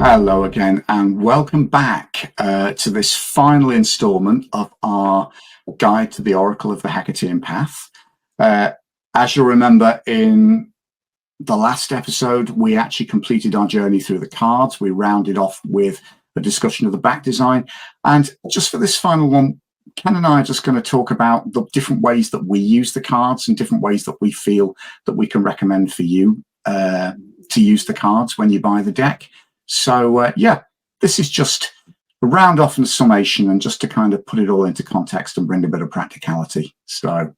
Hello again, and welcome back to this final installment of our guide to the Oracle of the Hekatean Path. As you'll remember, in the last episode, we actually completed our journey through the cards. We rounded off with a discussion of the back design. And just for this final one, Ken and I are just going to talk about the different ways that we use the cards and different ways that we feel that we can recommend for you to use the cards when you buy the deck. So, this is just a round off and summation and just to kind of put it all into context and bring a bit of practicality. So,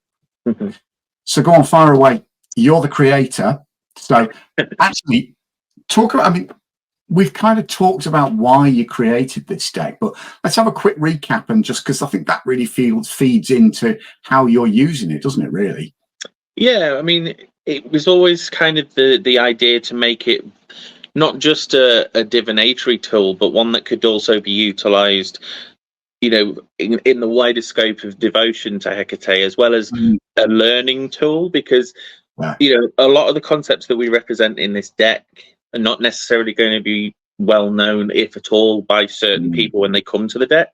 so go on, fire away. You're the creator. So actually, we've kind of talked about why you created this deck, but let's have a quick recap, and just because I think that really feeds into how you're using it, doesn't it, really? Yeah, I mean, it was always kind of the idea to make it not just a divinatory tool, but one that could also be utilized, in the wider scope of devotion to Hecate, as well as a learning tool, because, a lot of the concepts that we represent in this deck are not necessarily going to be well known, if at all, by certain people when they come to the deck.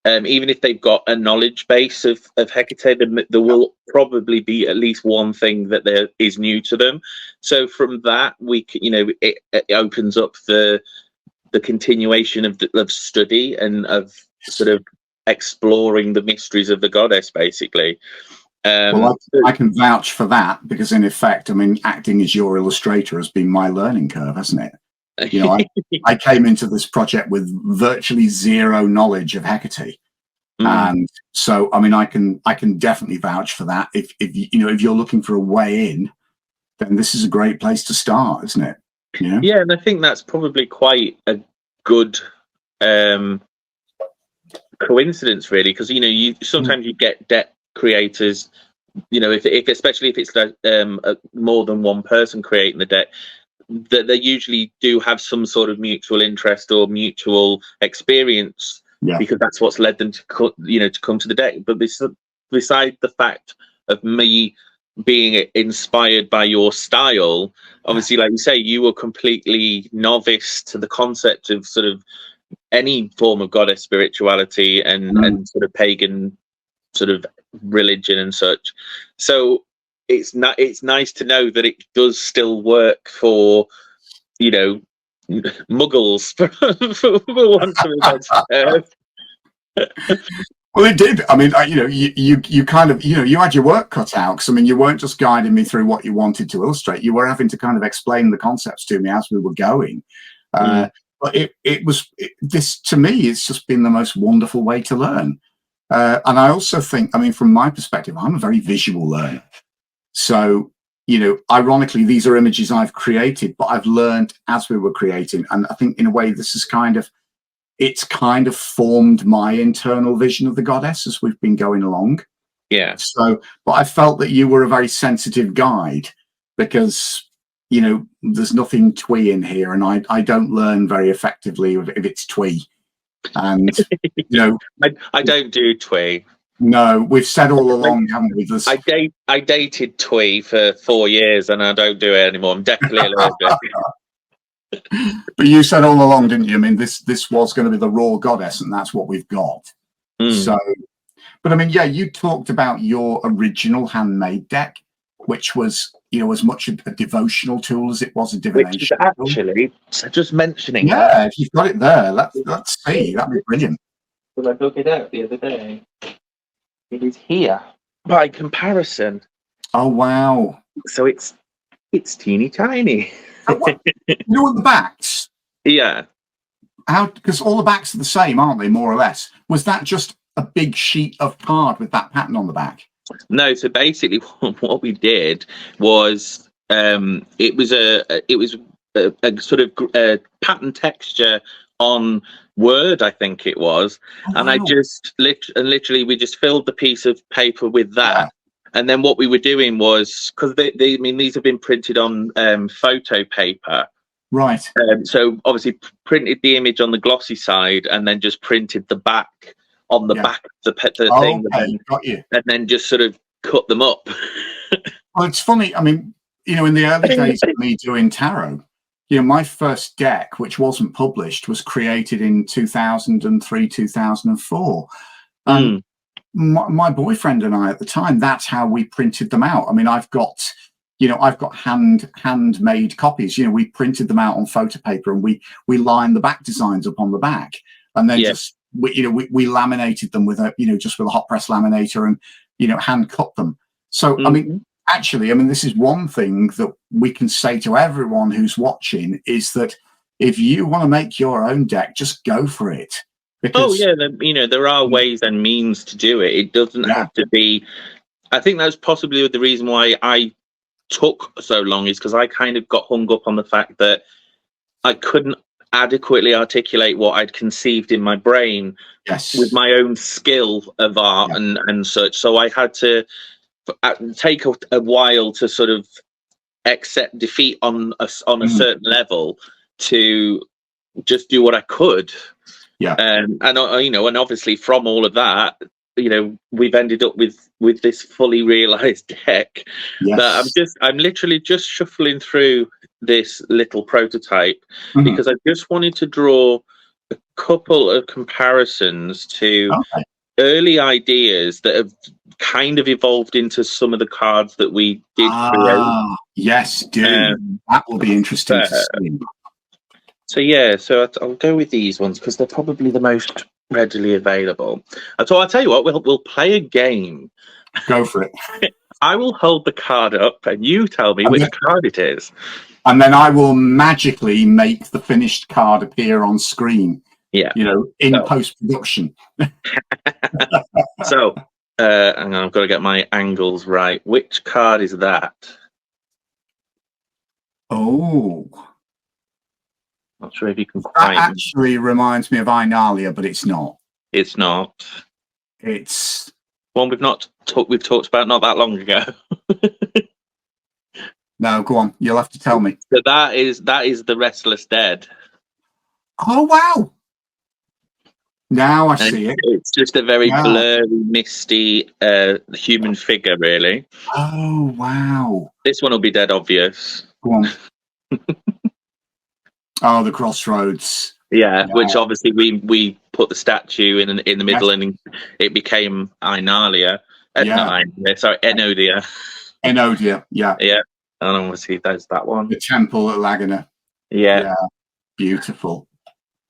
Even if they've got a knowledge base of Hecate, there will probably be at least one thing that is new to them. So from that, it opens up the continuation of study and of sort of exploring the mysteries of the goddess, basically. Well, I can vouch for that, because in effect, I mean, acting as your illustrator has been my learning curve, hasn't it? I came into this project with virtually zero knowledge of Hecate, and so I mean, I can definitely vouch for that. If you're looking for a way in, then this is a great place to start, isn't it? Yeah, and I think that's probably quite a good coincidence, really, because you sometimes you get deck creators, especially if it's more than one person creating the deck, that they usually do have some sort of mutual interest or mutual experience, because that's what's led them to come to the deck. But beside the fact of me being inspired by your style, obviously, like you say, you were completely novice to the concept of sort of any form of goddess spirituality and sort of pagan sort of religion and such. So it's nice to know that it does still work for, muggles, for want of a better term. Well, it did. I mean, you kind of, you had your work cut out, because I mean, you weren't just guiding me through what you wanted to illustrate. You were having to kind of explain the concepts to me as we were going. But this, to me, it's just been the most wonderful way to learn. And I also think, I mean, from my perspective, I'm a very visual learner. So, ironically, these are images I've created, but I've learned as we were creating. And I think in a way, this is it's kind of formed my internal vision of the goddess as we've been going along. Yeah. So, but I felt that you were a very sensitive guide, because, there's nothing twee in here, and I don't learn very effectively if it's twee. And, I don't do twee. No, we've said all along, haven't we? I dated twee for 4 years, and I don't do it anymore. I'm definitely allergic. But you said all along, didn't you? I mean, this was going to be the raw goddess, and that's what we've got. So, but I mean, you talked about your original handmade deck, which was, as much a devotional tool as it was a divination tool. Actually, so just mentioning that. If you've got it there, let's see. That'd be brilliant. Well, I dug it out the other day. It is here by comparison. Oh wow! So it's teeny tiny. What the backs? Yeah. How? Because all the backs are the same, aren't they? More or less. Was that just a big sheet of card with that pattern on the back? No. So basically, what we did was it was a sort of pattern texture on Word, I think it was. And I just literally we just filled the piece of paper with that. And then what we were doing was, because these have been printed on photo paper, right? So obviously printed the image on the glossy side, and then just printed the back on the back of the thing, and then just sort of cut them up. Well, it's funny. I mean, in the early days of me doing tarot, my first deck, which wasn't published, was created in 2003, 2004. And my boyfriend and I at the time, that's how we printed them out. I mean, I've got handmade copies. We printed them out on photo paper, and we lined the back designs up on the back, and then we laminated them with just with a hot press laminator, and hand cut them. So I mean, actually, this is one thing that we can say to everyone who's watching, is that if you want to make your own deck, just go for it. Because, there are ways and means to do it. It doesn't have to be. I think that's possibly the reason why I took so long, is because I kind of got hung up on the fact that I couldn't adequately articulate what I'd conceived in my brain with my own skill of art and such. So I had to take a while to sort of accept defeat on a certain level, to just do what I could. And obviously from all of that, we've ended up with this fully realized deck. That I'm literally just shuffling through this little prototype because I just wanted to draw a couple of comparisons to early ideas that have kind of evolved into some of the cards that we did create. Yes, that will be interesting to see. So I'll go with these ones because they're probably the most readily available. So I'll tell you what, we'll play a game. Go for it. I will hold the card up and you tell me which card it is. And then I will magically make the finished card appear on screen. In post-production. So, and I've got to get my angles right. Which card is that? Oh. Not sure if you can quite. That actually reminds me of Inalia, but it's not. It's not. It's one we've talked about not that long ago. No, go on. You'll have to tell me. So that is the Restless Dead. Oh wow! Now I see it. It's just a very blurry, misty human figure, really. Oh wow! This one will be dead obvious. Go on. Oh, the Crossroads. Yeah, which obviously we put the statue in the middle, and it became Inalia. Not Inalia, sorry, Enodia. Enodia, yeah. And obviously there's that one. The temple at Laguna. Yeah. Beautiful.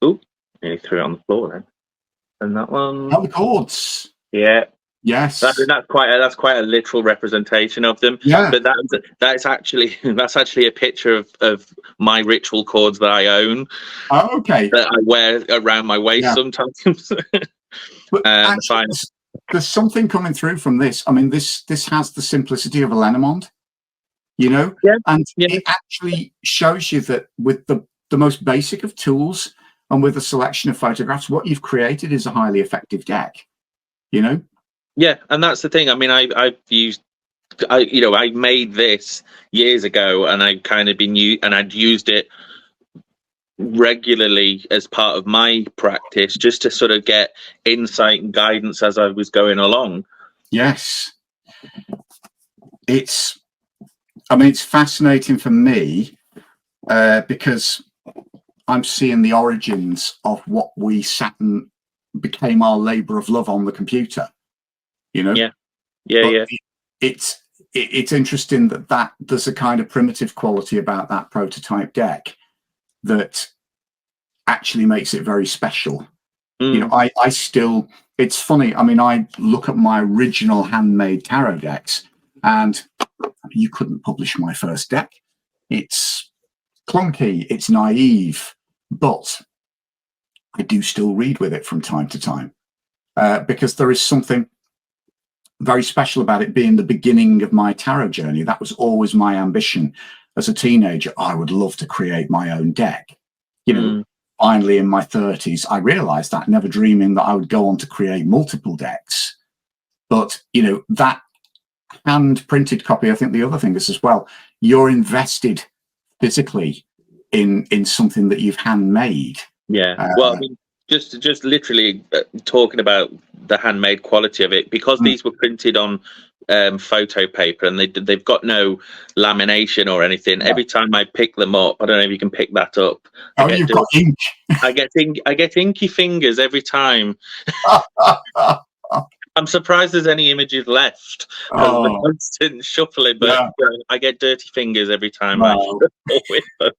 Ooh, nearly threw it on the floor then. And that one. Oh, the chords. Yeah. Yes. That's quite a literal representation of them. Yeah. But that's actually a picture of my ritual cords that I own. Oh, okay. That I wear around my waist sometimes. But actually, there's something coming through from this. I mean, this has the simplicity of a Lenormand, and it actually shows you that with the most basic of tools and with a selection of photographs, what you've created is a highly effective deck. Yeah, and that's the thing. I mean, I made this years ago, and I'd used it regularly as part of my practice, just to sort of get insight and guidance as I was going along. Yes, it's fascinating for me because I'm seeing the origins of what we sat and became our labor of love on the computer. It's interesting that there's a kind of primitive quality about that prototype deck that actually makes it very special. I still, it's funny, I mean, I look at my original handmade tarot decks, and you couldn't publish my first deck. It's clunky, it's naive, but I do still read with it from time to time because there is something very special about it being the beginning of my tarot journey. That was always my ambition as a teenager. I would love to create my own deck. Finally in my 30s, I realized that, never dreaming that I would go on to create multiple decks. But, that hand printed copy, I think the other thing is as well, you're invested physically in something that you've handmade. Well, I mean, just literally talking about the handmade quality of it, because these were printed on photo paper, and they've got no lamination or anything. Every time I pick them up, I don't know if you can pick that up. Oh, you've got ink. I get inky fingers every time. I'm surprised there's any images left because of the constant shuffling, but I get dirty fingers every time I shuffle with them.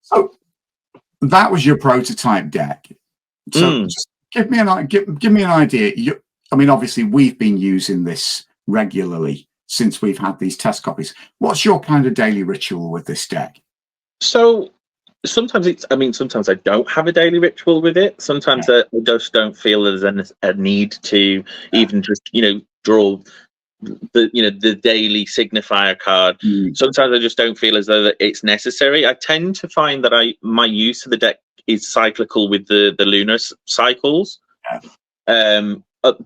So that was your prototype deck. So just give me an idea. I mean, obviously, we've been using this regularly since we've had these test copies. What's your kind of daily ritual with this deck? So sometimes sometimes I don't have a daily ritual with it. Sometimes I just don't feel there's a need to even just, draw the daily signifier card. Sometimes I just don't feel as though that it's necessary. I tend to find that my use of the deck is cyclical with the lunar cycles.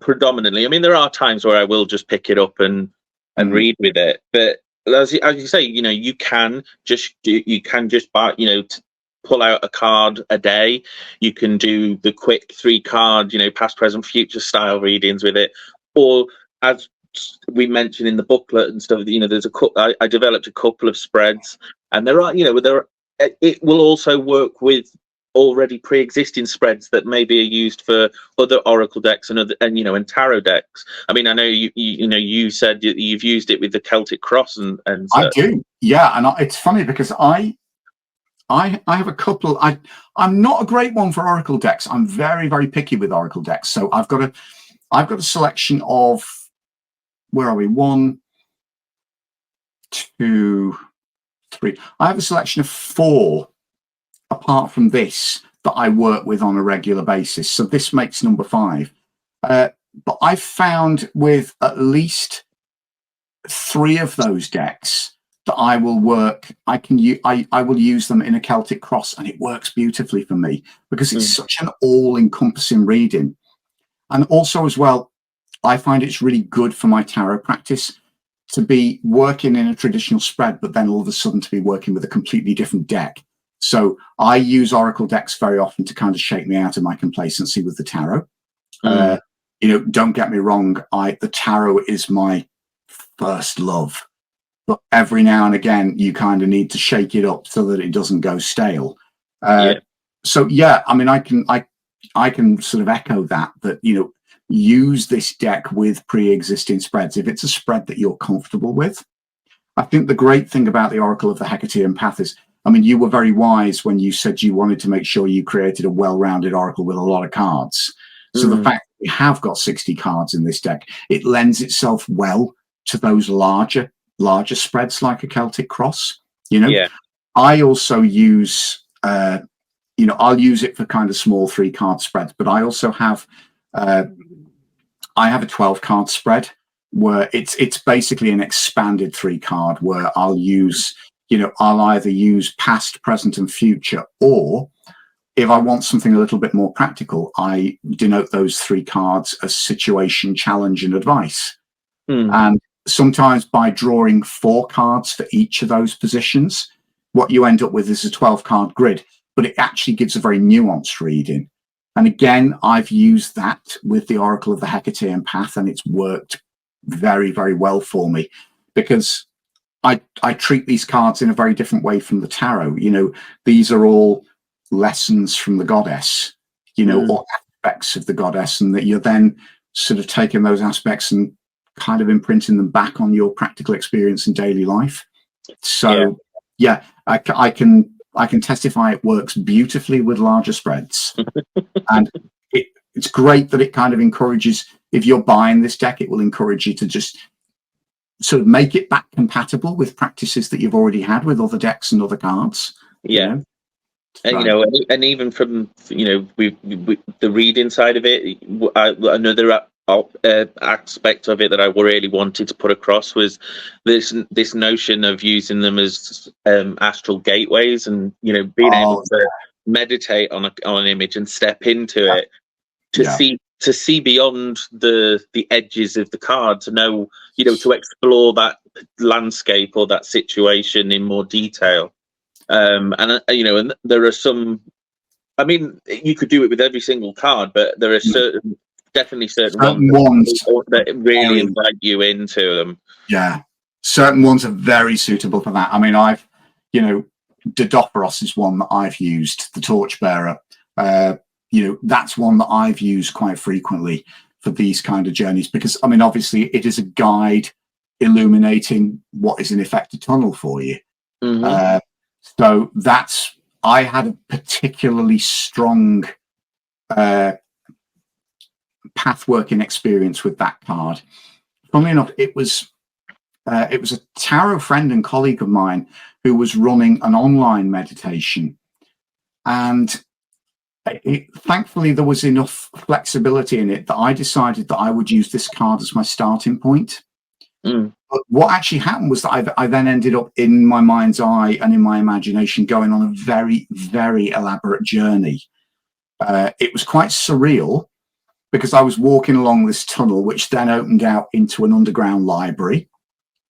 Predominantly. I mean, there are times where I will just pick it up and read with it, but as you say, you can just buy, pull out a card a day. You can do the quick 3-card, past, present, future style readings with it, or as we mentioned in the booklet and stuff, there's I developed a couple of spreads, and it will also work with already pre-existing spreads that maybe are used for other oracle decks and tarot decks. I mean, I know you said you've used it with the Celtic Cross and I do, yeah. And it's funny because I have a couple. I'm not a great one for oracle decks. I'm very, very picky with oracle decks. So I've got a selection of, where are we? 1, 2, 3. I have a selection of 4. Apart from this, that I work with on a regular basis. So this makes number 5. But I've found with at least 3 of those decks that I will work. I will use them in a Celtic Cross, and it works beautifully for me because it's such an all-encompassing reading. And also as well, I find it's really good for my tarot practice to be working in a traditional spread, but then all of a sudden to be working with a completely different deck. So I use oracle decks very often to kind of shake me out of my complacency with the tarot. Don't get me wrong, the tarot is my first love, but every now and again you kind of need to shake it up so that it doesn't go stale. So yeah, I mean, I can sort of echo that use this deck with pre-existing spreads if it's a spread that you're comfortable with. I think the great thing about the Oracle of the Hekatean Path is, I mean, you were very wise when you said you wanted to make sure you created a well-rounded oracle with a lot of cards. So the fact that we have got 60 cards in this deck, it lends itself well to those larger spreads like a Celtic Cross. I also use, I'll use it for kind of small 3-card spreads, but I also have, I have a 12-card spread where it's basically an expanded 3-card where I'll use, I'll either use past, present, and future, or if I want something a little bit more practical, I denote those 3 cards as situation, challenge, and advice. And sometimes by drawing 4 cards for each of those positions, what you end up with is a 12-card grid, but it actually gives a very nuanced reading. And again, I've used that with the Oracle of the Hekatean Path, and it's worked very, very well for me because I treat these cards in a very different way from the tarot. These are all lessons from the goddess, or aspects of the goddess, and that you're then sort of taking those aspects and kind of imprinting them back on your practical experience in daily life. So yeah, I can testify it works beautifully with larger spreads. And it's great that it kind of encourages, if you're buying this deck, it will encourage you to just sort of make it back compatible with practices that you've already had with other decks and other cards. And and even from we the reading side of it, another aspect of it that I really wanted to put across was this notion of using them as astral gateways, and being able to meditate on an image and step into it to see beyond the edges of the card, to know to explore that landscape or that situation in more detail. And there are some, I mean, you could do it with every single card, but there are certain definitely certain Certain ones ones, that really very, invite you into them. yeah, certain ones are very suitable for that. I mean, you know, Dodophoros is one that I've used, the Torchbearer. That's one that I've used quite frequently for these kind of journeys because, I mean, obviously it is a guide illuminating what is in effect a tunnel for you. Mm-hmm. So I had a particularly strong path working experience with that card. Funnily enough, it was a tarot friend and colleague of mine who was running an online meditation, and thankfully there was enough flexibility in it that I decided that I would use this card as my starting point. But what actually happened was that I then ended up in my mind's eye and in my imagination going on a very, very elaborate journey. It was quite surreal because I was walking along this tunnel, which then opened out into an underground library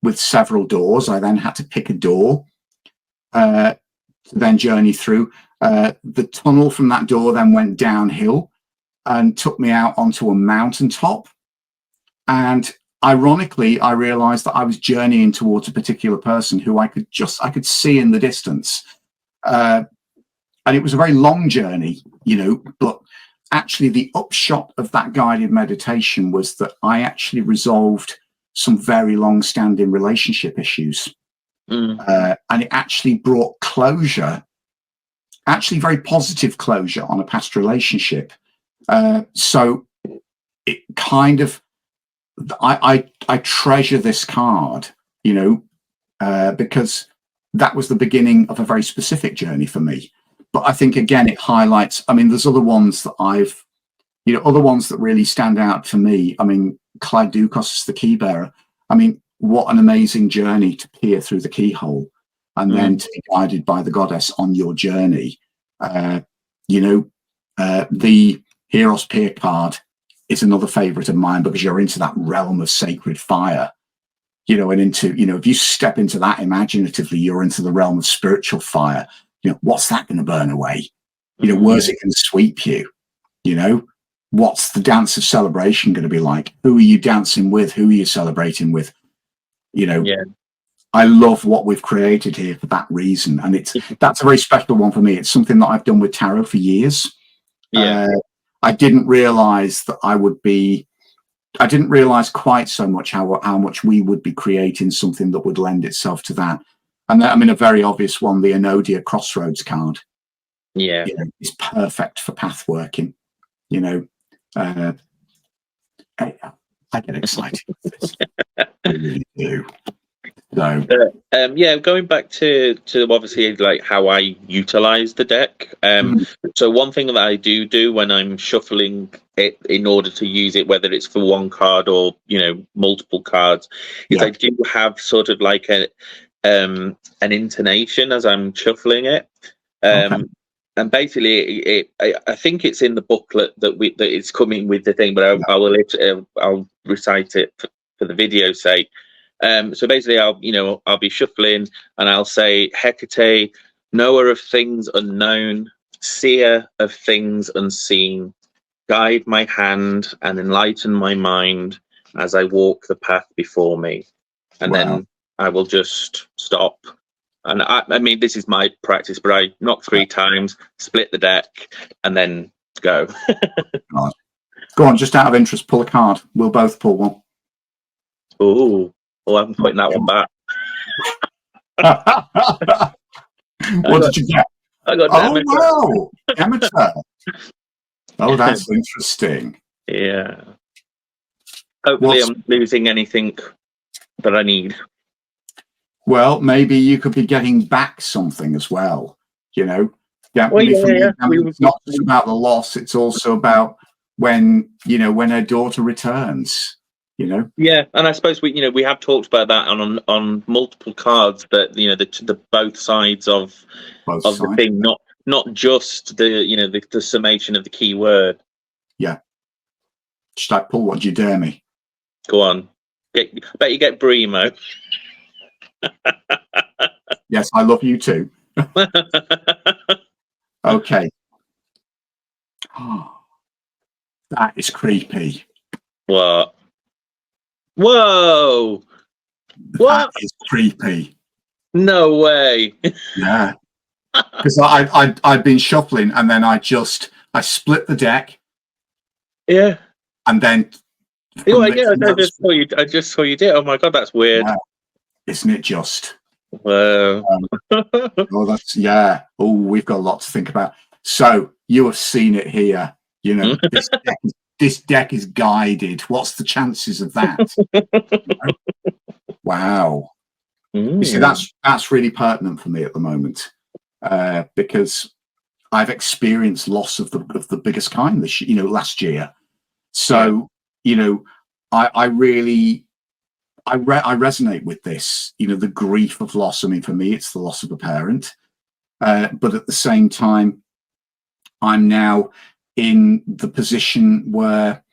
with several doors. I then had to pick a door to then journey through. The tunnel from that door then went downhill and took me out onto a mountaintop. And ironically, I realized that I was journeying towards a particular person who I could see in the distance. And it was a very long journey, but actually the upshot of that guided meditation was that I actually resolved some very long-standing relationship issues. And it actually brought closure, actually very positive closure on a past relationship. So it kind of, I treasure this card, because that was the beginning of a very specific journey for me. But I think, again, it highlights, I mean, there's other ones that other ones that really stand out for me. I mean, Clyde Dukos is the key bearer. I mean, what an amazing journey to peer through the keyhole and then to be guided by the goddess on your journey. The Heroes Peer card is another favorite of mine because you're into that realm of sacred fire, and into, if you step into that imaginatively, you're into the realm of spiritual fire. What's that going to burn away? Where's it going to sweep you? What's the dance of celebration going to be like? Who are you dancing with? Who are you celebrating with? I love what we've created here for that reason. And that's a very special one for me. It's something that I've done with tarot for years. I didn't realize that I didn't realize quite so much how much we would be creating something that would lend itself to that. And I mean, a very obvious one, the Enodia Crossroads card. Is perfect for path working. I get excited with this. I really do. So, going back to obviously like how I utilize the deck. So one thing that I do when I'm shuffling it in order to use it, whether it's for one card or multiple cards, is I do have sort of like an intonation as I'm shuffling it. And basically, I think it's in the booklet that it's coming with the thing, but I'll recite it for the video's sake. So basically, I'll be shuffling and I'll say, Hecate, knower of things unknown, seer of things unseen, guide my hand and enlighten my mind as I walk the path before me. And then I will just stop. And I mean, this is my practice, but I knock 3 times, split the deck, and then go. Go on, just out of interest, pull a card. We'll both pull one. I'm putting that one back. What did you get? I got wow, amateur. Oh, that's interesting. Yeah. Hopefully, I'm losing anything that I need. Well, maybe you could be getting back something as well. It's not just about the loss; it's also about when her daughter returns. Yeah, and I suppose we have talked about that on multiple cards, that the both sides of the thing, not just the summation of the key word. Yeah. Should I pull What Do You Dare Me? Go on. Bet you get Bremo. Yes, I love you too. Okay. That is creepy. What? Whoa! That What? is creepy. No way. Yeah. Because I'd been shuffling and then I split the deck Yeah. and then Yeah, from this I just saw you. I just saw you did. Oh my god, that's weird. yeah, isn't it just? Whoa. Oh, that's yeah. Oh, we've got a lot to think about. So you have seen it here. You know, this deck is guided. What's the chances of that? Wow. You see, that's really pertinent for me at the moment because I've experienced loss of the biggest kind last year. So I really I resonate with this. The grief of loss. I mean, for me, it's the loss of a parent, but at the same time, I'm now in the position where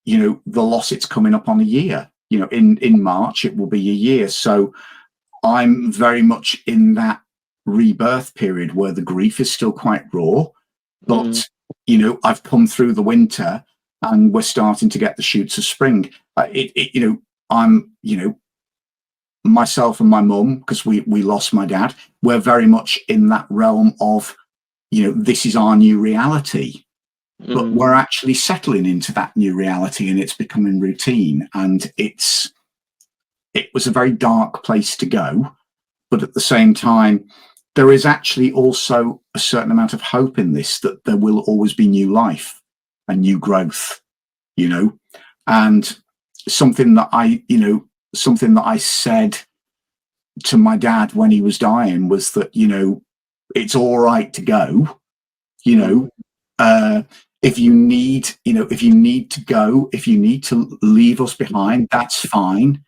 the loss, it's coming up on a year. In March it will be a year. So I'm very much in that rebirth period where the grief is still quite raw, but I've come through the winter and we're starting to get the shoots of spring. I'm myself and my mum, because we lost my dad, we're very much in that realm of this is our new reality, but we're actually settling into that new reality and it's becoming routine, and it was a very dark place to go. But at the same time, there is actually also a certain amount of hope in this, that there will always be new life and new growth, and something that I said to my dad when he was dying was that, it's all right to go, if you need to go, if you need to leave us behind, that's fine,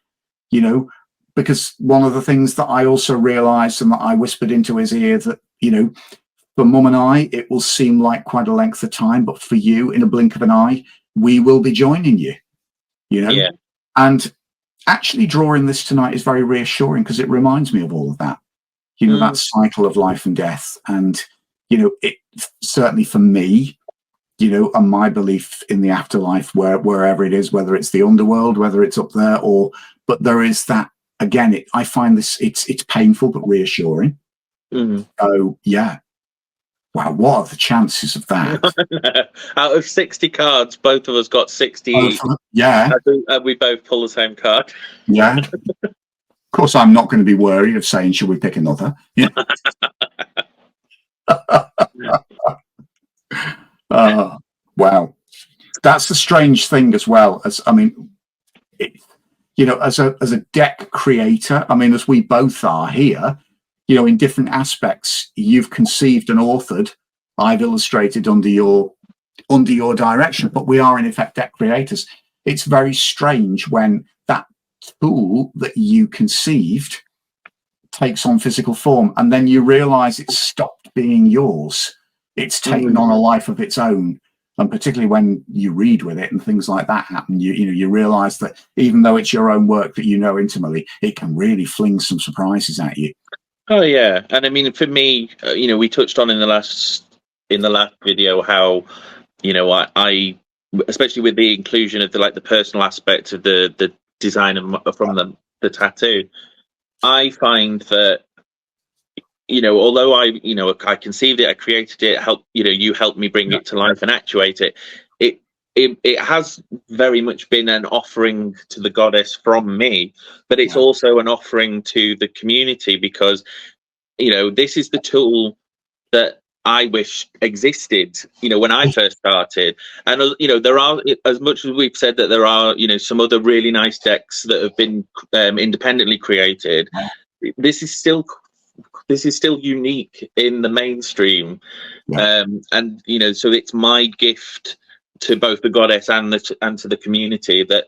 because one of the things that I also realized and that I whispered into his ear, that, for mum and I, it will seem like quite a length of time, but for you, in a blink of an eye, we will be joining you, Yeah. And actually drawing this tonight is very reassuring because it reminds me of all of that, that cycle of life and death. And, it certainly for me, and my belief in the afterlife, wherever it is, whether it's the underworld, whether it's up there, but there is that, again, I find this, it's painful but reassuring. So yeah. Wow, what are the chances of that? Out of 60 cards, both of us got 60. Yeah. We both pull the same card. Yeah. Of course, I'm not going to be worried of saying, should we pick another? Yeah. Wow. That's the strange thing as well. As I mean, as a deck creator, I mean, as we both are here, in different aspects, you've conceived and authored, I've illustrated under your direction, but we are in effect deck creators. It's very strange when that tool that you conceived takes on physical form and then you realize it's stopped being yours. It's taken on a life of its own. And particularly when you read with it and things like that happen, you realize that even though it's your own work that intimately, it can really fling some surprises at you. Oh yeah, and I mean, for me, we touched on in the last video how, I especially with the inclusion of the personal aspect of the design from the tattoo, I find that, although I conceived it, I created it, you helped me bring it to life and actuate it. It has very much been an offering to the goddess from me, but it's also an offering to the community because, this is the tool that I wish existed, when I first started. And, there are, as much as we've said that there are, some other really nice decks that have been independently created, this is still unique in the mainstream. And, so it's my gift to both the goddess and to the community that,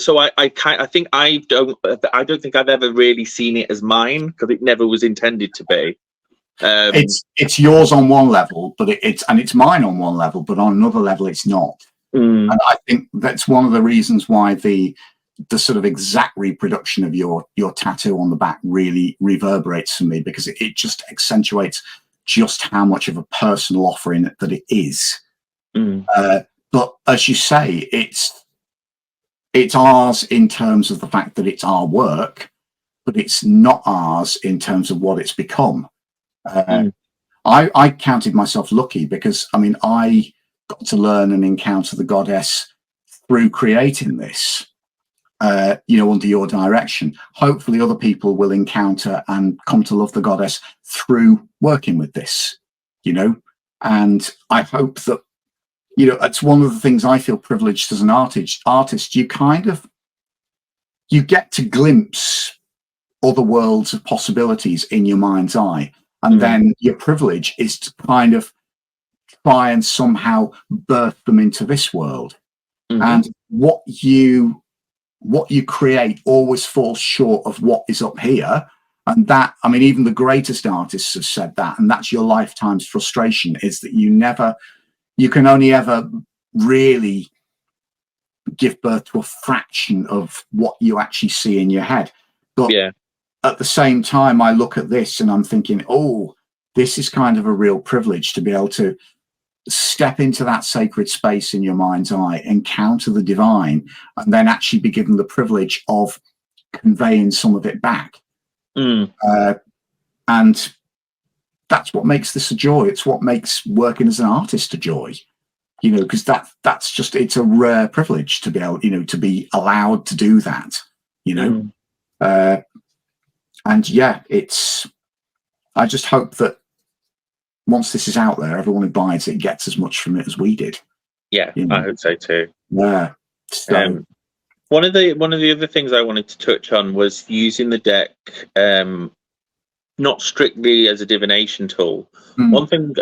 so I think I don't think I've ever really seen it as mine because it never was intended to be. It's yours on one level, but it's mine on one level, but on another level it's not. And I think that's one of the reasons why the sort of exact reproduction of your tattoo on the back really reverberates for me, because it just accentuates just how much of a personal offering that it is. But but as you say, it's ours in terms of the fact that it's our work, but it's not ours in terms of what it's become. I counted myself lucky because, I mean, I got to learn and encounter the goddess through creating this, under your direction. Hopefully other people will encounter and come to love the goddess through working with this, and I hope that, it's one of the things I feel privileged as an artist. You get to glimpse other worlds of possibilities in your mind's eye. And then your privilege is to kind of try and somehow birth them into this world. And what you create always falls short of what is up here. And that, I mean, even the greatest artists have said that, and that's your lifetime's frustration, is that you can only ever really give birth to a fraction of what you actually see in your head. But at the same time, I look at this and I'm thinking, oh, this is kind of a real privilege to be able to step into that sacred space in your mind's eye, encounter the divine, and then actually be given the privilege of conveying some of it back. And that's what makes this a joy. It's what makes working as an artist a joy, because that's just, it's a rare privilege to be able, to be allowed to do that, and yeah, I just hope that once this is out there, everyone who buys it gets as much from it as we did. Yeah, I hope so too. Yeah. So, one of the other things I wanted to touch on was using the deck, not strictly as a divination tool. One thing,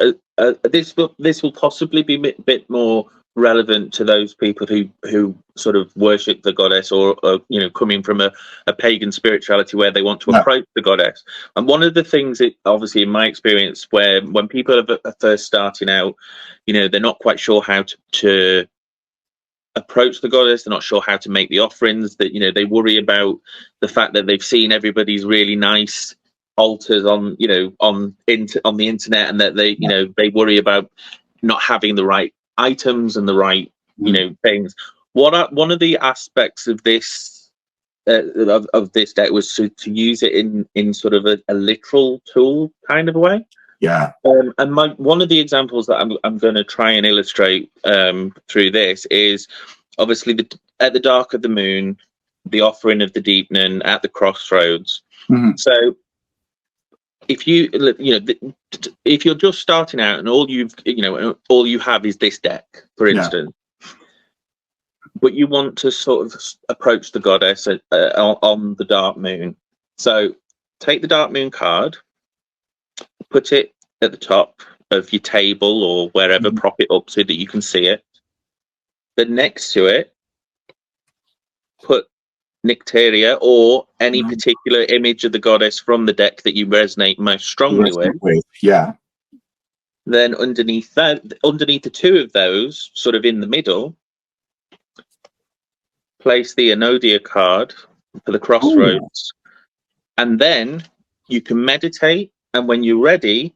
this will possibly be a bit more relevant to those people who sort of worship the goddess, or coming from a pagan spirituality where they want to approach the goddess. And one of the things, obviously in my experience, when people are first starting out, they're not quite sure how to approach the goddess, they're not sure how to make the offerings, that they worry about the fact that they've seen everybody's really nice altars on the internet, and that they worry about not having the right items and the right things. One of the aspects of this of this deck was to use it in sort of a literal tool kind of a way. And one of the examples that I'm going to try and illustrate through this is obviously at the dark of the moon, the offering of the deepening at the crossroads. So if you're just starting out and all you have is this deck, for instance, but you want to sort of approach the goddess on the dark moon, so take the dark moon card, put it at the top of your table or wherever, prop it up so that you can see it. Then next to it, put Nycteria or any particular image of the goddess from the deck that you resonate most strongly with. Then underneath the two of those, sort of in the middle, place the Enodia card for the crossroads. And then you can meditate, and when you're ready,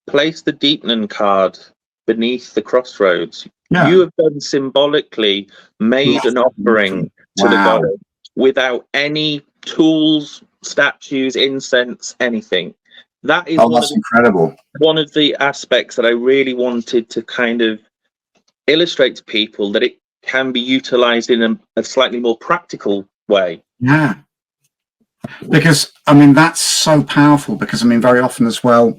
place the deepening card beneath the crossroads. You have then symbolically made an offering to the goddess without any tools, statues, incense, anything. That is incredible. One of the aspects that I really wanted to kind of illustrate to people, that it can be utilized in a slightly more practical way. Yeah. Because, I mean, that's so powerful, because, I mean, very often as well,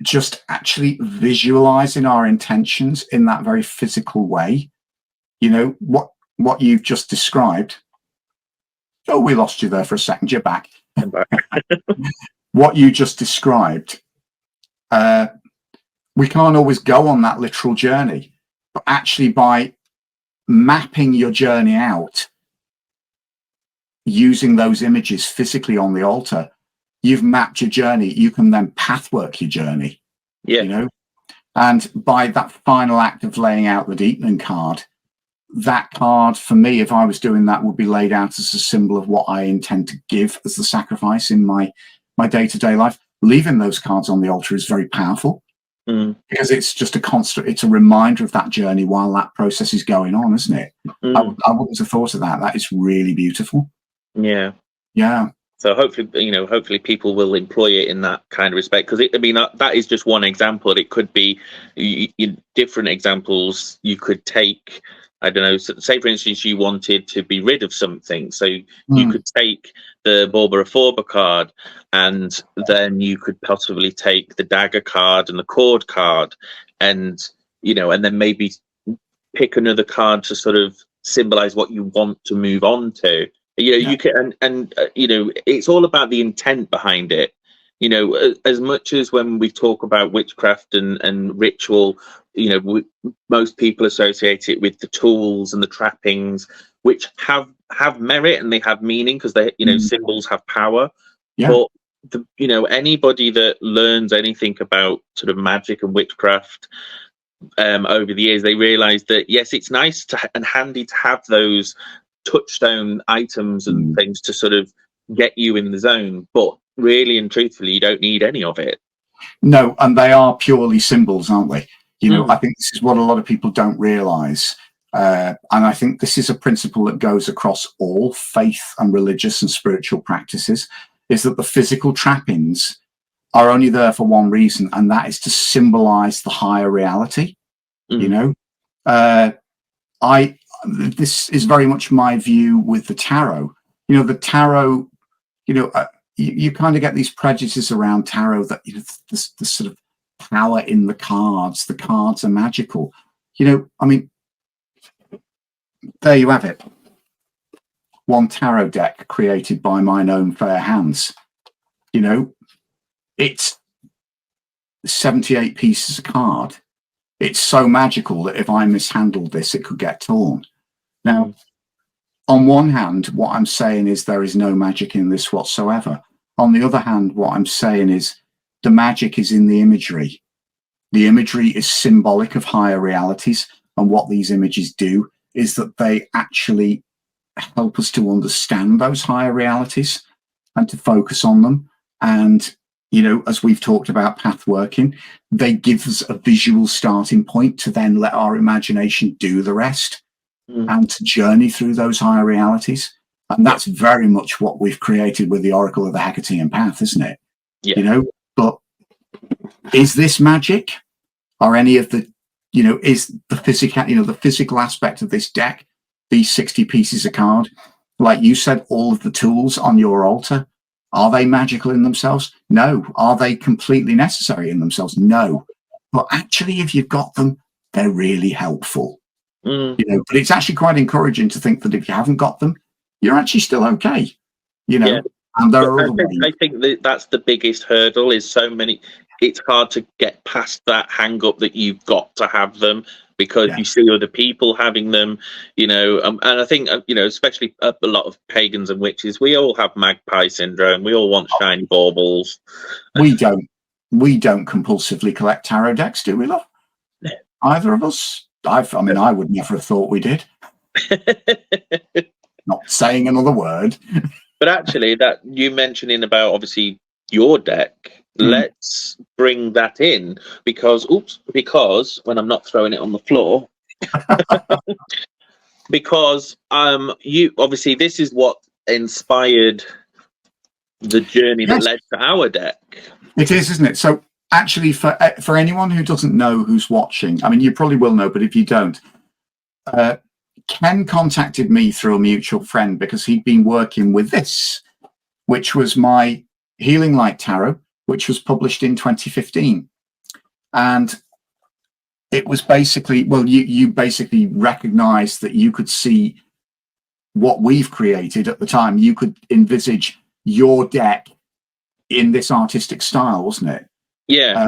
just actually visualizing our intentions in that very physical way, what you've just described. Oh, we lost you there for a second. You're back. I'm back. What you just described, we can't always go on that literal journey, but actually by mapping your journey out, using those images physically on the altar, you've mapped your journey. You can then pathwork your journey, and by that final act of laying out the deepening card, that card for me, if I was doing that, would be laid out as a symbol of what I intend to give as the sacrifice in my day-to-day life. Leaving those cards on the altar is very powerful, because it's just a constant, it's a reminder of that journey while that process is going on, isn't it? I wouldn't have thought of that. That is really beautiful. Yeah. Yeah. So hopefully people will employ it in that kind of respect, because that is just one example. It could be different examples you could take. I don't know. Say, for instance, you wanted to be rid of something, so you could take the Borba Forba card, and then you could possibly take the dagger card and the cord card, and and then maybe pick another card to sort of symbolize what you want to move on to. You can, and it's all about the intent behind it. As much as when we talk about witchcraft and ritual, most people associate it with the tools and the trappings, which have merit and they have meaning, because they, symbols have power. But anybody that learns anything about sort of magic and witchcraft over the years, they realize that yes, it's nice and handy to have those touchstone items and things to sort of get you in the zone, but really and truthfully, you don't need any of it. No, and they are purely symbols, aren't they? I think this is what a lot of people don't realize. And I think this is a principle that goes across all faith and religious and spiritual practices, is that the physical trappings are only there for one reason, and that is to symbolize the higher reality. This is very much my view with the tarot. The tarot, you kind of get these prejudices around tarot that the sort of power in the cards are magical. I mean, there you have it. One tarot deck created by mine own fair hands. It's 78 pieces of card. It's so magical that if I mishandled this, it could get torn. Now, on one hand, what I'm saying is there is no magic in this whatsoever. On the other hand, what I'm saying is the magic is in the imagery. The imagery is symbolic of higher realities. And what these images do is that they actually help us to understand those higher realities and to focus on them. And as we've talked about path working, they give us a visual starting point to then let our imagination do the rest and to journey through those higher realities. And that's very much what we've created with the Oracle of the Hekatean Path, isn't it? Yeah. But is this magic? Are any of the, is the physical aspect of this deck, these 60 pieces of card, like you said, all of the tools on your altar, are they magical in themselves? No. Are they completely necessary in themselves? No. But actually, if you've got them, they're really helpful. But it's actually quite encouraging to think that if you haven't got them, you're actually still okay. And there are other ways. I think that's the biggest hurdle. Is so many. It's hard to get past that hang up that you've got to have them, because you see other people having them, and I think, especially a lot of pagans and witches, we all have magpie syndrome. We all want shiny baubles. We don't compulsively collect tarot decks, do we, love? No. Either of us? I would never have thought we did. Not saying another word. But actually, that you mentioning about obviously your deck, let's bring that in, because when I'm not throwing it on the floor, because you obviously, this is what inspired the journey that led to our deck. It is, isn't it? So actually, for anyone who doesn't know, who's watching, I mean, you probably will know, but if you don't, Ken contacted me through a mutual friend because he'd been working with this, which was my Healing Light Tarot, which was published in 2015. And it was basically, well, you basically recognized that you could see what we've created at the time. You could envisage your deck in this artistic style, wasn't it? Yeah,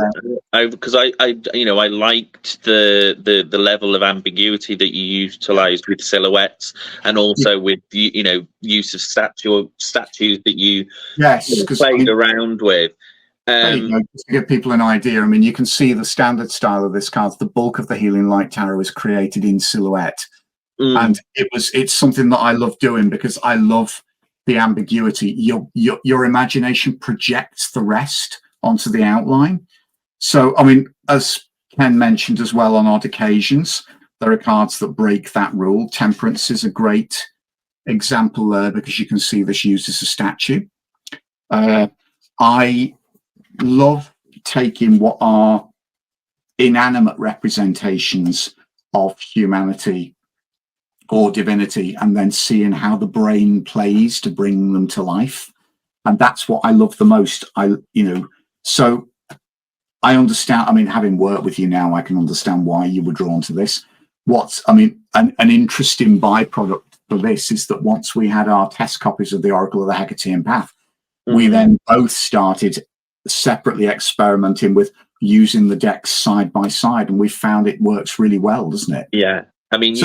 because I liked the level of ambiguity that you utilized with silhouettes, and also with use of statues that you played around with. There you go, just to give people an idea. I mean, you can see the standard style of this card. The bulk of the Healing Light Tarot is created in silhouette, and it's something that I love doing because I love the ambiguity. Your imagination projects the rest onto the outline. So, I mean, as Ken mentioned as well, on odd occasions, there are cards that break that rule. Temperance is a great example there because you can see this used as a statue. I love taking what are inanimate representations of humanity or divinity and then seeing how the brain plays to bring them to life. And that's what I love the most. So I understand. I mean, having worked with you now, I can understand why you were drawn to this. An interesting byproduct for this is that once we had our test copies of the Oracle of the Hekatean Path, we then both started separately experimenting with using the decks side by side, and we found it works really well, doesn't it? Yeah. I mean,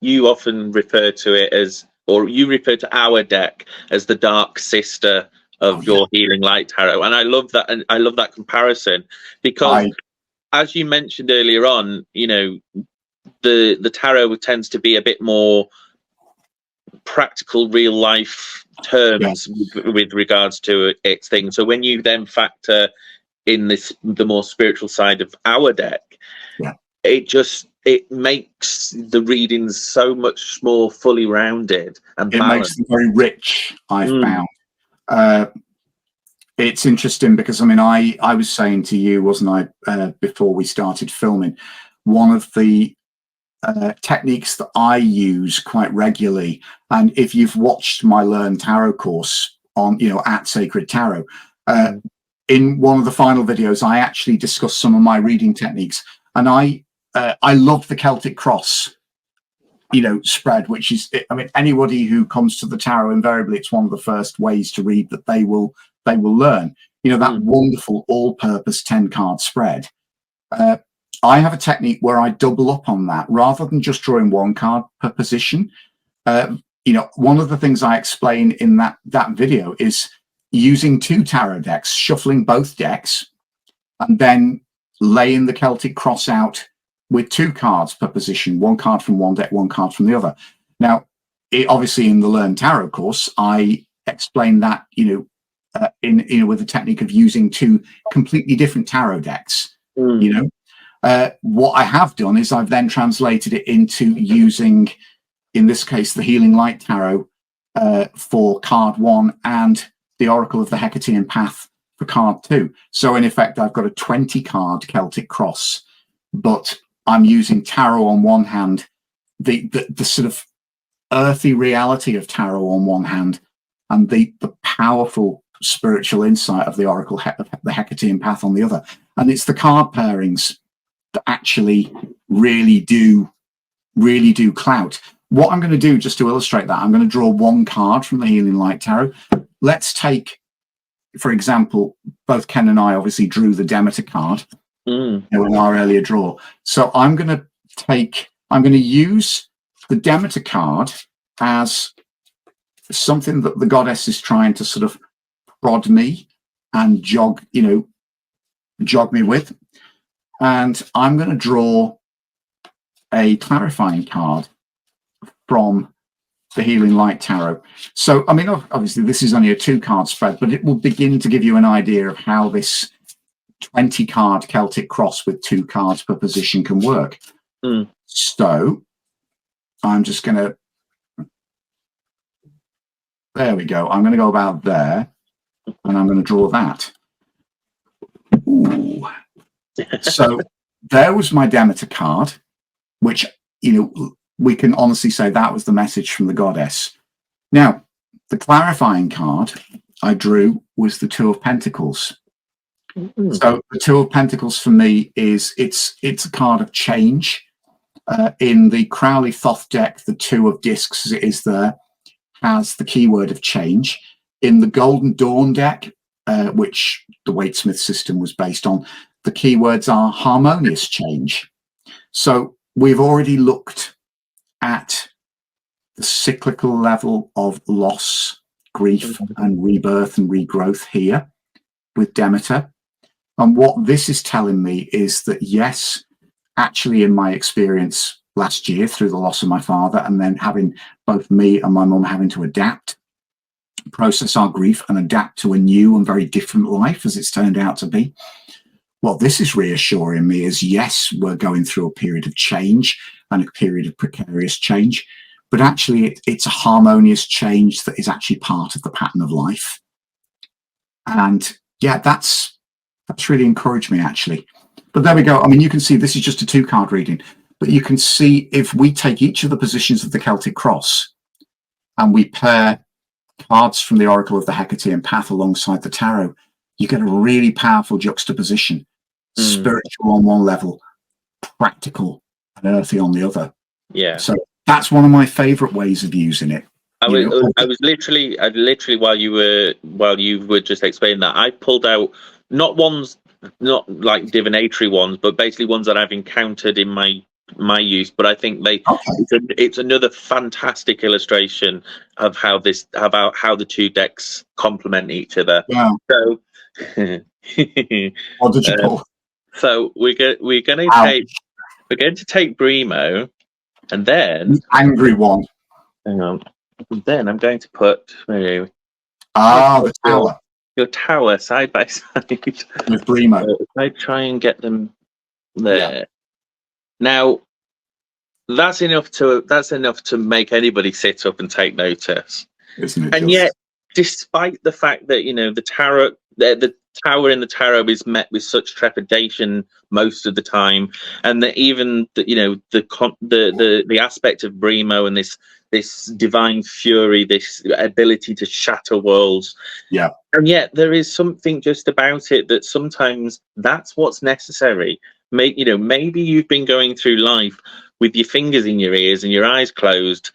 you often refer to it as, or you refer to our deck as the dark sister of your Healing Light Tarot, and I love that. And I love that comparison because, as you mentioned earlier on, the tarot tends to be a bit more practical, real life terms with regards to its thing. So when you then factor in the more spiritual side of our deck, it makes the readings so much more fully rounded and balanced. Makes them very rich, I've found. It's interesting because, I mean, I was saying to you, wasn't I, before we started filming, one of the techniques that I use quite regularly, and if you've watched my Learn Tarot course on, at Sacred Tarot, in one of the final videos, I actually discussed some of my reading techniques, and I love the Celtic Cross, spread, which is, I mean, anybody who comes to the tarot, invariably, it's one of the first ways to read that they will learn. That wonderful all-purpose 10-card spread. I have a technique where I double up on that rather than just drawing one card per position. One of the things I explain in that video is using 2 tarot decks, shuffling both decks, and then laying the Celtic Cross out with 2 cards per position, 1 card from one deck, 1 card from the other. Now, obviously in the Learn Tarot course, I explain that, with the technique of using 2 completely different tarot decks, What I have done is I've then translated it into using, in this case, the Healing Light Tarot for card 1 and the Oracle of the Hekatean Path for card 2. So in effect, I've got a 20-card Celtic Cross, but I'm using tarot on one hand, the sort of earthy reality of tarot on one hand, and the powerful spiritual insight of the Oracle of the Hekatean Path on the other. And it's the card pairings that actually really do clout. What I'm going to do, just to illustrate that, I'm going to draw 1 card from the Healing Light Tarot. Let's take, for example, both Ken and I obviously drew the Demeter card in our earlier draw. So I'm going to use the Demeter card as something that the goddess is trying to sort of prod me and jog me with. And I'm going to draw a clarifying card from the Healing Light Tarot. So, I mean, obviously this is only a 2-card spread, but it will begin to give you an idea of how this 20-card Celtic Cross with 2 cards per position can work. So I'm just going to, there we go. I'm going to go about there, and I'm going to draw that. Ooh. So there was my Demeter card, which, we can honestly say that was the message from the goddess. Now, the clarifying card I drew was the 2 of Pentacles. So the 2 of Pentacles for me is, it's a card of change. In the Crowley Thoth deck, the 2 of Discs, as it is there, has the keyword of change. In the Golden Dawn deck, which the Waitsmith system was based on, the keywords are harmonious change. So we've already looked at the cyclical level of loss, grief, and rebirth and regrowth here with Demeter. And what this is telling me is that, yes, actually, in my experience last year through the loss of my father, and then having both me and my mum having to adapt, process our grief and adapt to a new and very different life as it's turned out to be, what this is reassuring me is, yes, we're going through a period of change and a period of precarious change, but actually it's a harmonious change that is actually part of the pattern of life. And yeah, that's really encouraged me, actually. But there we go. I mean, you can see this is just a 2-card reading, but you can see if we take each of the positions of the Celtic cross and we pair cards from the Oracle of the Hekatean Path alongside the tarot, you get a really powerful juxtaposition. Spiritual on one level, practical and earthy on the other. Yeah. So that's one of my favorite ways of using it. I was literally while you were just explaining that, I pulled out not like divinatory ones, but basically ones that I've encountered in my use. But I think it's another fantastic illustration of how the two decks complement each other. Yeah. So what did you pull? So we're going to take Brimo, and then the angry one. Hang on. Then I'm going to put the tower. Your tower side by side with Brimo. I try and get them there. Yeah. Now that's enough to make anybody sit up and take notice. Isn't it? And yet, despite the fact that the tarot, the tower in the tarot is met with such trepidation most of the time, and that even the aspect of Brimo and this divine fury, this ability to shatter worlds, and yet there is something just about it that sometimes that's what's necessary. Maybe you've been going through life with your fingers in your ears and your eyes closed,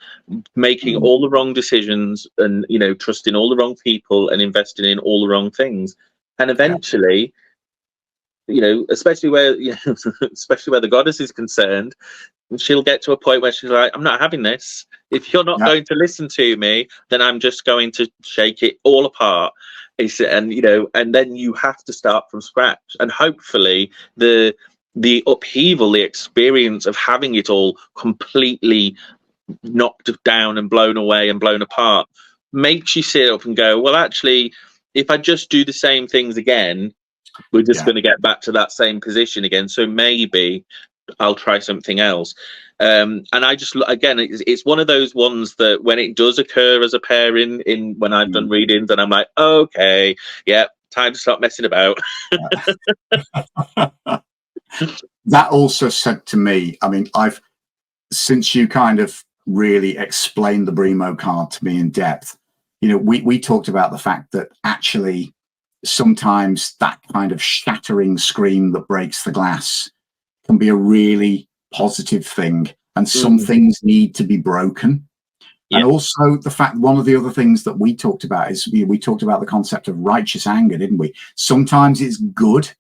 making all the wrong decisions, and trusting all the wrong people and investing in all the wrong things. And eventually, especially where the goddess is concerned, she'll get to a point where she's like, I'm not having this. If you're not going to listen to me, then I'm just going to shake it all apart. And then you have to start from scratch. And hopefully the upheaval, the experience of having it all completely knocked down and blown away and blown apart makes you sit up and go, well, actually, if I just do the same things again, we're just going to get back to that same position again. So maybe I'll try something else. And I just, again, it's one of those ones that when it does occur as a pairing when I've done readings, and I'm like, okay, time to stop messing about. That also said to me, I mean, since you kind of really explained the Brimo card to me in depth, we talked about the fact that actually sometimes that kind of shattering scream that breaks the glass can be a really positive thing, and some things need to be broken. And also the fact, one of the other things that we talked about is we talked about the concept of righteous anger, didn't we? Sometimes it's good.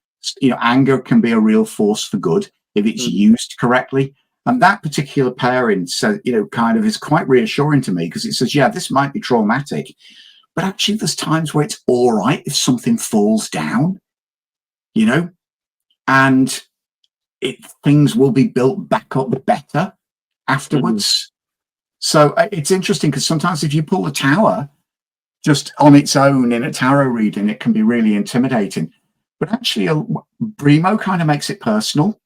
Anger can be a real force for good if it's used correctly. And that particular pairing says, kind of is quite reassuring to me, because it says, this might be traumatic, but actually there's times where it's all right if something falls down, and things will be built back up better afterwards. So it's interesting, because sometimes if you pull the tower just on its own in a tarot reading, it can be really intimidating. But actually, Brimo kind of makes it personal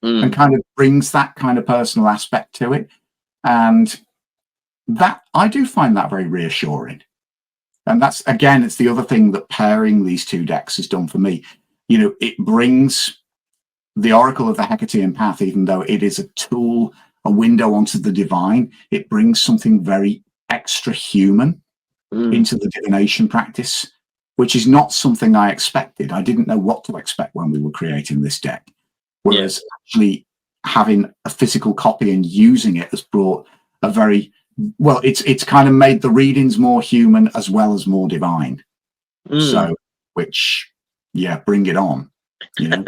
and kind of brings that kind of personal aspect to it. And that I do find that very reassuring. And that's, again, it's the other thing that pairing these two decks has done for me. It brings the Oracle of the Hekatean Path, even though it is a tool, a window onto the divine, it brings something very extra human into the divination practice, which is not something I expected. I didn't know what to expect when we were creating this deck. Whereas actually having a physical copy and using it has brought a very, it's kind of made the readings more human as well as more divine. So, which, bring it on. There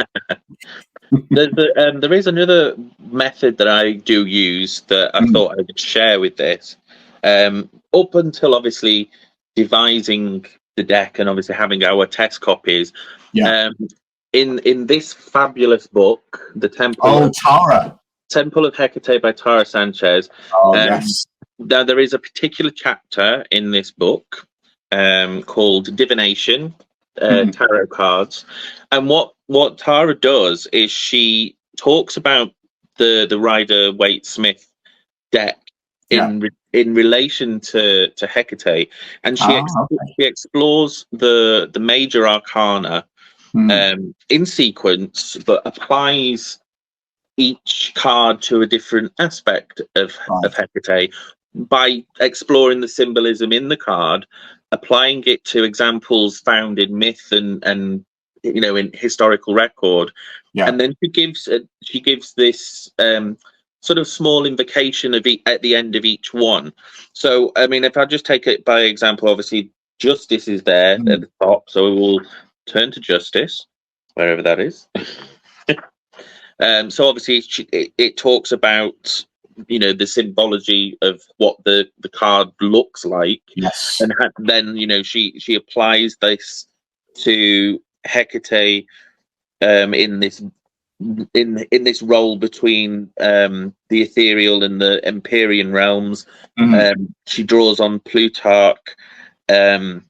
is another method that I do use that I thought I would share with this. Up until obviously devising the deck and obviously having our test copies, in this fabulous book, the Temple of Hecate by Tara Sanchez. Now there is a particular chapter in this book called Divination, Mhm. tarot cards. And what Tara does is she talks about the Rider Waite Smith deck Yeah. in relation to Hecate, and Okay. she explores the major arcana Mm. in sequence, but applies each card to a different aspect of Right. Hecate by exploring the symbolism in the card, applying it to examples found in myth and in historical record, Yeah. and then she gives this sort of small invocation at the end of each one. So I mean, if I just take it by example, obviously justice is there at Mm. the top, so we will turn to justice wherever that is. So obviously it talks about the symbology of what the card looks like, Yes. and then she applies this to Hecate in this role between the ethereal and the Empyrean realms. Mhm. She draws on Plutarch, um,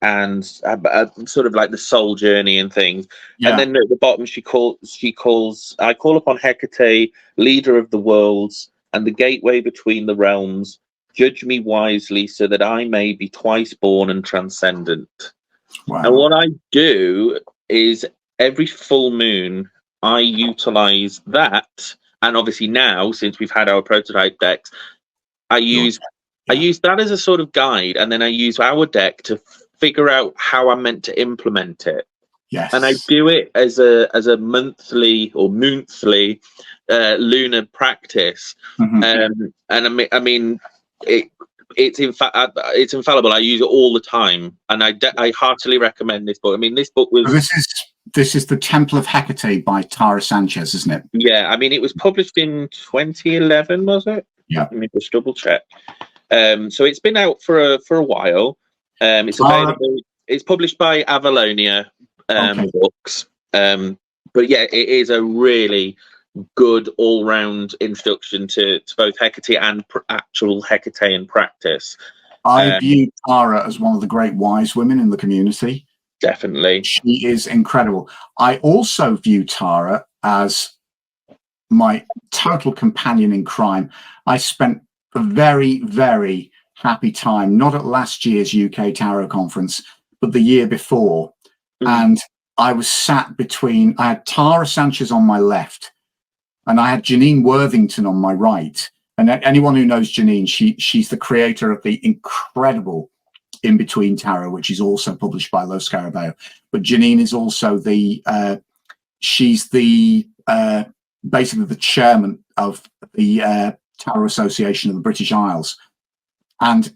and sort of like the soul journey and things. And Yeah. then at the bottom, she calls I call upon Hecate, leader of the worlds and the gateway between the realms. Judge me wisely, so that I may be twice born and transcendent. And Wow. what I do is every full moon, I utilize that. And obviously now, since we've had our prototype decks, I Your use I yeah. use that as a sort of guide, and then I use our deck to figure out how I'm meant to implement it. And I Yes. do it as a monthly or monthly lunar practice. Mhm. And I mean it. It's infallible. I use it all the time, and I heartily recommend this book. I mean, this book So was this is the Temple of Hecate by Tara Sanchez, isn't it? yeah. I mean, it was published in 2011, was it? Yeah. Let me just double check. So it's been out for a while. It's Tara. available. It's published by Avalonia Okay. Books. But yeah, it is a really good all-round introduction to both Hecate and actual Hecatean practice. I Um, view Tara as one of the great wise women in the community. Definitely. She is incredible. I also view Tara as my total companion in crime. I spent a very, very happy time, not at last year's UK Tarot Conference, but the year before. Mm, And I was sat between, I had Tara Sanchez on my left, and I had Janine Worthington on my right. And anyone who knows Janine, she's the creator of the incredible In Between Tarot, which is also published by Lo Scarabeo. But Janine is also she's the basically the chairman of the Tarot Association of the British Isles, and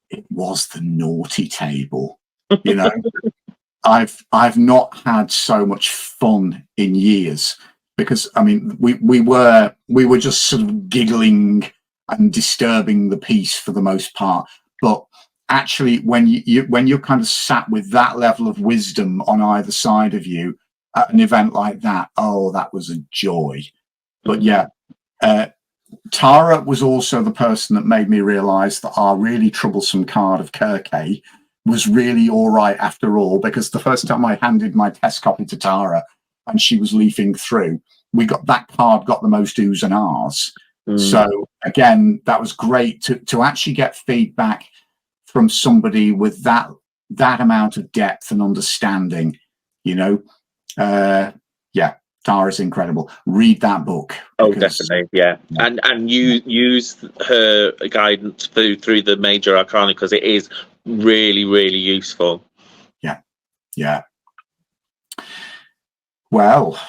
it was the naughty table. You know, I've not had so much fun in years, because I mean we were just sort of giggling and disturbing the peace for the most part, but actually when when you're kind of sat with that level of wisdom on either side of you at an event like that, oh, that was a joy. But mm. yeah, Tara was also the person that made me realize that our really troublesome card of Kirke was really all right after all, because the first time I handed my test copy to Tara and she was leafing through, that card got the most oohs and ahs. Mm. So again, that was great to actually get feedback from somebody with that amount of depth and understanding, you know. Yeah, Tara's incredible. Read that book, Oh, because definitely, yeah. yeah, And you use her guidance through the major arcana, because it is really, really useful. yeah, yeah. Well,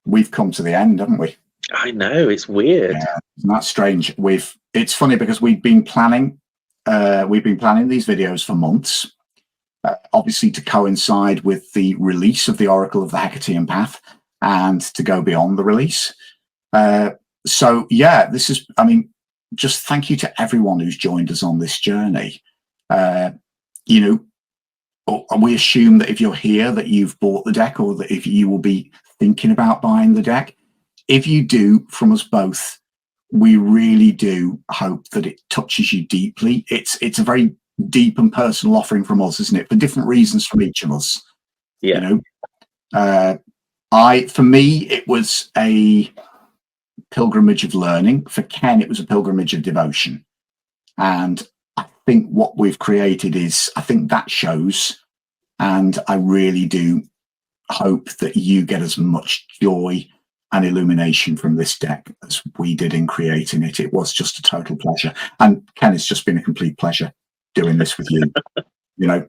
we've come to the end, haven't we? I know, it's weird. Yeah, isn't that strange? It's funny because we've been planning these videos for months, obviously to coincide with the release of the Oracle of the Hekatean Path and to go beyond the release. So yeah, this is, I mean, just thank you to everyone who's joined us on this journey. You know, we assume that if you're here that you've bought the deck, or that if you will be thinking about buying the deck. If you do, from us both, we really do hope that it touches you deeply. It's a very deep and personal offering from us, isn't it? For different reasons from each of us. Yeah. You know, for me, it was a pilgrimage of learning. For Kenn, it was a pilgrimage of devotion. And I think what we've created I think that shows. And I really do hope that you get as much joy and illumination from this deck as we did in creating it. It was just a total pleasure. And Kenn, it's just been a complete pleasure doing this with you. You know,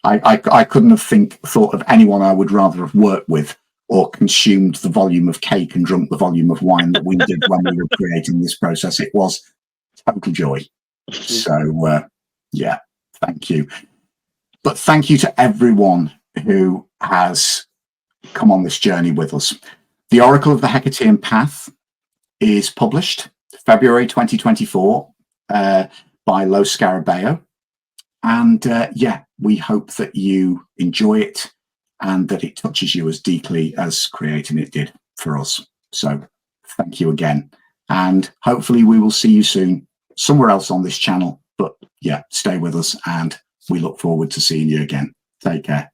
I couldn't have thought of anyone I would rather have worked with or consumed the volume of cake and drunk the volume of wine that we did when we were creating this process. It was total joy. So, yeah, thank you. But thank you to everyone who has come on this journey with us. The Oracle of the Hekatean Path is published February 2024 by Lo Scarabeo. And yeah, we hope that you enjoy it and that it touches you as deeply as creating it did for us. So thank you again. And hopefully we will see you soon somewhere else on this channel. But yeah, stay with us and we look forward to seeing you again. Take care.